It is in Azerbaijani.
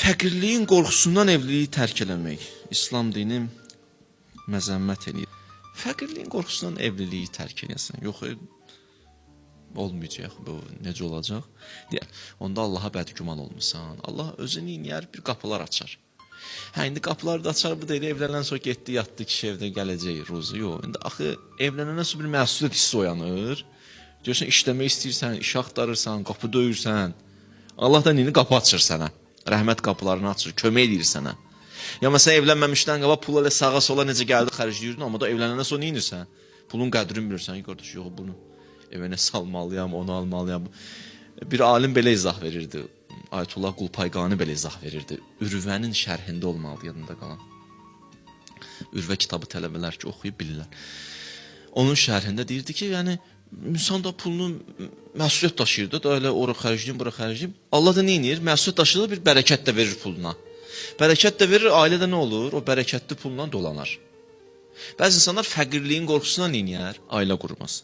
Fəqirliyin qorxusundan evliliyi tərk eləmək. İslam dini məzəmmət eləyir. Fəqirliyin qorxusundan evliliyi tərk eləsən. Yox, olmayacaq, bu necə olacaq? Deyər, onda Allaha bədgüman olmusan. Allah özü neyər? Bir qapılar açar. Hə, indi qapıları da açar, bu da elə evlənən sonra getdi, yatdı, kişi evdə gələcək, ruzu. Yox, indi axı evlənəndən sonra bir məsuliyyət hissi oyanır. Deyirsən, işləmək istəyirsən, iş axtarırsan, qapı döyürsən. Allah da neyini qapı açır sənə. Rəhmət qapılarını açır, kömək edir sənə. Ya məsələn, evlənməmişdən qabaq pul elə sağa sola necə gəldi xərcləyirdin, amma da evlənəndən sonra neynirsən? Pulun qədrini bilirsən, qardaş, yox, bunu evə nə salmalıyam, onu almalıyam. Bir alim belə izah verirdi. Ayətullah Qulpayqani belə izah verirdi. Ürvənin şərhində olmalı, yadında qalan. Ürvə kitabı tələbələr ki, oxuyub bilirlər. Onun şərhində deyirdi ki, yəni, insan da pulunu məsuliyyət daşıyır da elə ora xərcləyim, bura xərcləyim. Allah da neynir? Məsuliyyət daşıyır, bir bərəkət də verir puluna. Bərəkət də verir, ailədə nə olur? O bərəkətli pulla dolanar. Bəzi insanlar fəqirliyin qorxusundan neyniyər? Ailə qurmaz.